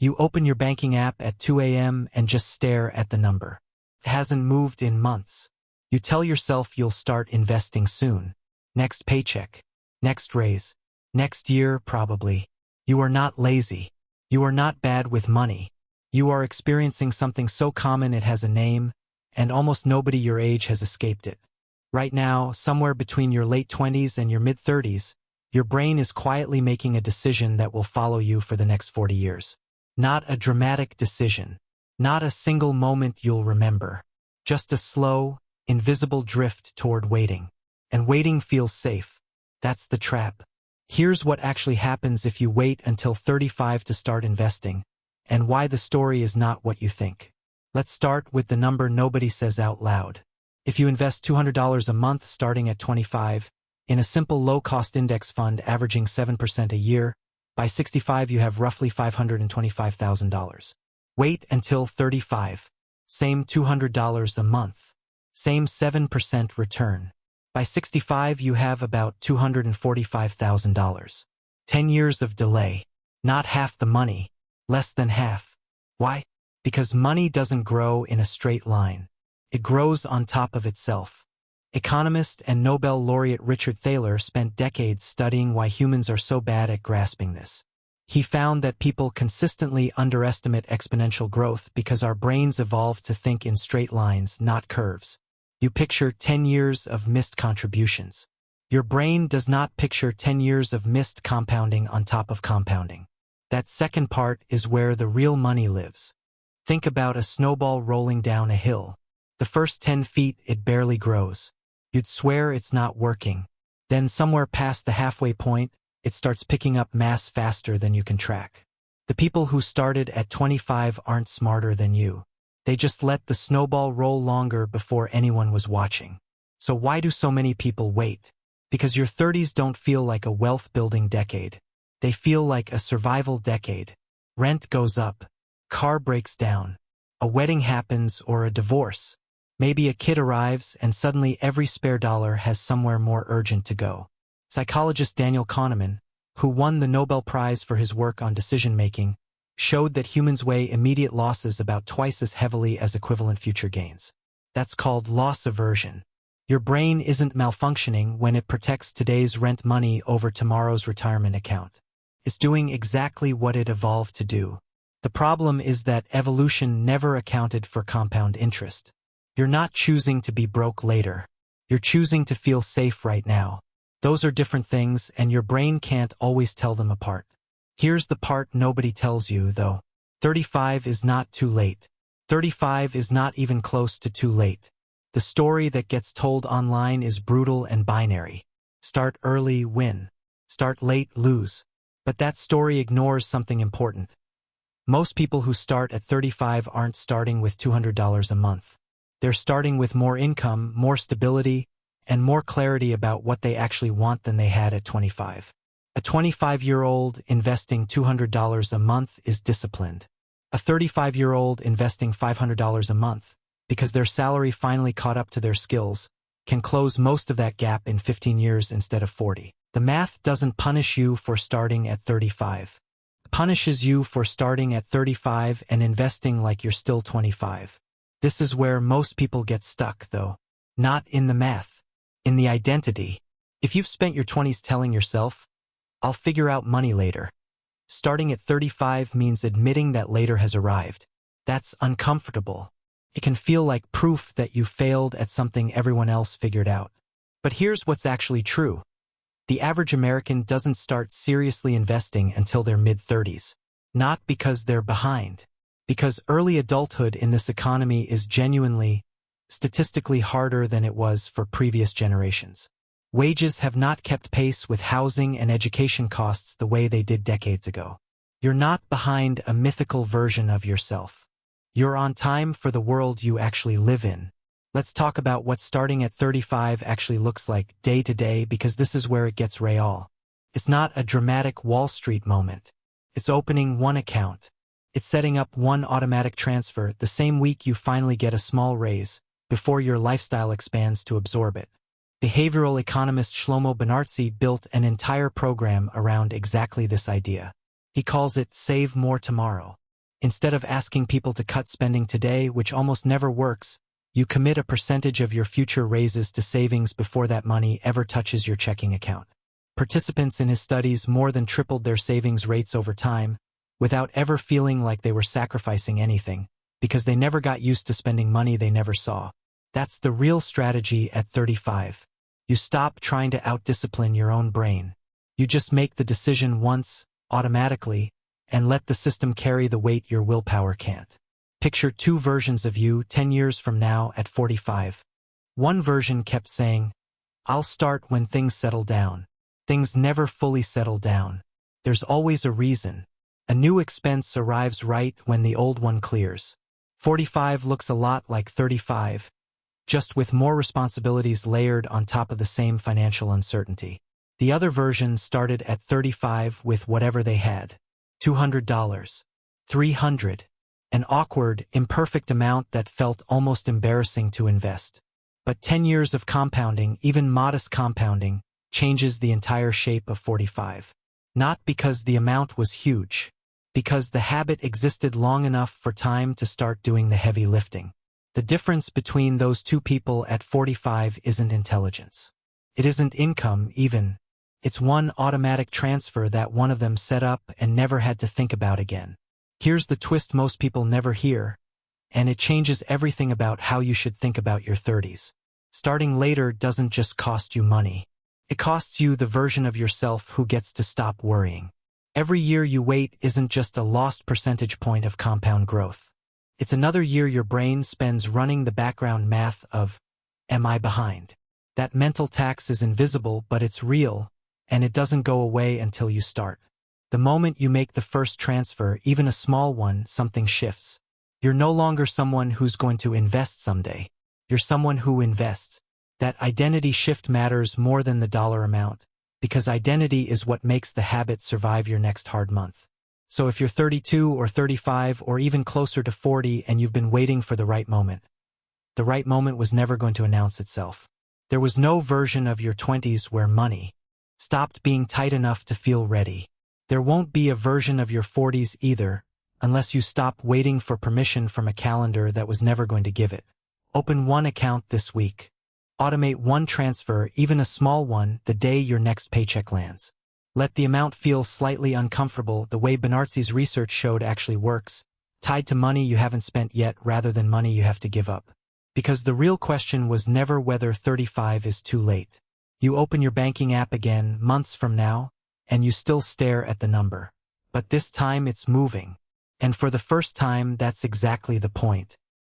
You open your banking app at 2 a.m. and just stare at the number. It hasn't moved in months. You tell yourself you'll start investing soon. Next paycheck. Next raise. Next year, probably. You are not lazy. You are not bad with money. You are experiencing something so common it has a name, and almost nobody your age has escaped it. Right now, somewhere between your late 20s and your mid-30s, your brain is quietly making a decision that will follow you for the next 40 years. Not a dramatic decision. Not a single moment you'll remember. Just a slow, invisible drift toward waiting. And waiting feels safe. That's the trap. Here's what actually happens if you wait until 35 to start investing, and why the story is not what you think. Let's start with the number nobody says out loud. If you invest $200 a month starting at 25, in a simple low-cost index fund averaging 7% a year, by 65 you have roughly $525,000. Wait until 35. Same $200 a month. Same 7% return. By 65 you have about $245,000. 10 years of delay. Not half the money. Less than half. Why? Because money doesn't grow in a straight line. It grows on top of itself. Economist and Nobel laureate Richard Thaler spent decades studying why humans are so bad at grasping this. He found that people consistently underestimate exponential growth because our brains evolved to think in straight lines, not curves. You picture 10 years of missed contributions. Your brain does not picture 10 years of missed compounding on top of compounding. That second part is where the real money lives. Think about a snowball rolling down a hill. The first 10 feet it barely grows. You'd swear it's not working. Then somewhere past the halfway point, it starts picking up mass faster than you can track. The people who started at 25 aren't smarter than you. They just let the snowball roll longer before anyone was watching. So why do so many people wait? Because your 30s don't feel like a wealth-building decade. They feel like a survival decade. Rent goes up. Car breaks down. A wedding happens or a divorce. Maybe a kid arrives and suddenly every spare dollar has somewhere more urgent to go. Psychologist Daniel Kahneman, who won the Nobel Prize for his work on decision-making, showed that humans weigh immediate losses about twice as heavily as equivalent future gains. That's called loss aversion. Your brain isn't malfunctioning when it protects today's rent money over tomorrow's retirement account. It's doing exactly what it evolved to do. The problem is that evolution never accounted for compound interest. You're not choosing to be broke later. You're choosing to feel safe right now. Those are different things, and your brain can't always tell them apart. Here's the part nobody tells you, though. 35 is not too late. 35 is not even close to too late. The story that gets told online is brutal and binary. Start early, win. Start late, lose. But that story ignores something important. Most people who start at 35 aren't starting with $200 a month. They're starting with more income, more stability, and more clarity about what they actually want than they had at 25. A 25-year-old investing $200 a month is disciplined. A 35-year-old investing $500 a month, because their salary finally caught up to their skills, can close most of that gap in 15 years instead of 40. The math doesn't punish you for starting at 35. It punishes you for starting at 35 and investing like you're still 25. This is where most people get stuck, though. Not in the math. In the identity. If you've spent your 20s telling yourself, I'll figure out money later. Starting at 35 means admitting that later has arrived. That's uncomfortable. It can feel like proof that you failed at something everyone else figured out. But here's what's actually true. The average American doesn't start seriously investing until their mid-30s. Not because they're behind. Because early adulthood in this economy is genuinely, statistically harder than it was for previous generations. Wages have not kept pace with housing and education costs the way they did decades ago. You're not behind a mythical version of yourself. You're on time for the world you actually live in. Let's talk about what starting at 35 actually looks like day to day, because this is where it gets real. It's not a dramatic Wall Street moment. It's opening one account. It's setting up one automatic transfer the same week you finally get a small raise, before your lifestyle expands to absorb it. Behavioral economist Shlomo Benartzi built an entire program around exactly this idea. He calls it Save More Tomorrow. Instead of asking people to cut spending today, which almost never works, you commit a percentage of your future raises to savings before that money ever touches your checking account. Participants in his studies more than tripled their savings rates over time, without ever feeling like they were sacrificing anything, because they never got used to spending money they never saw. That's the real strategy at 35. You stop trying to out-discipline your own brain. You just make the decision once, automatically, and let the system carry the weight your willpower can't. Picture two versions of you 10 years from now at 45. One version kept saying, "I'll start when things settle down." Things never fully settle down. There's always a reason. A new expense arrives right when the old one clears. 45 looks a lot like 35, just with more responsibilities layered on top of the same financial uncertainty. The other version started at 35 with whatever they had. $200, $300, an awkward, imperfect amount that felt almost embarrassing to invest. But 10 years of compounding, even modest compounding, changes the entire shape of 45. Not because the amount was huge, because the habit existed long enough for time to start doing the heavy lifting. The difference between those two people at 45 isn't intelligence. It isn't income, even. It's one automatic transfer that one of them set up and never had to think about again. Here's the twist most people never hear, and it changes everything about how you should think about your 30s. Starting later doesn't just cost you money. It costs you the version of yourself who gets to stop worrying. Every year you wait isn't just a lost percentage point of compound growth. It's another year your brain spends running the background math of, am I behind? That mental tax is invisible, but it's real, and it doesn't go away until you start. The moment you make the first transfer, even a small one, something shifts. You're no longer someone who's going to invest someday. You're someone who invests. That identity shift matters more than the dollar amount, because identity is what makes the habit survive your next hard month. So if you're 32 or 35 or even closer to 40 and you've been waiting for the right moment was never going to announce itself. There was no version of your 20s where money stopped being tight enough to feel ready. There won't be a version of your 40s either, unless you stop waiting for permission from a calendar that was never going to give it. Open one account this week. Automate one transfer, even a small one, the day your next paycheck lands. Let the amount feel slightly uncomfortable, the way Benartzi's research showed actually works, tied to money you haven't spent yet rather than money you have to give up. Because the real question was never whether 35 is too late. You open your banking app again months from now, and you still stare at the number. But this time it's moving. And for the first time, that's exactly the point.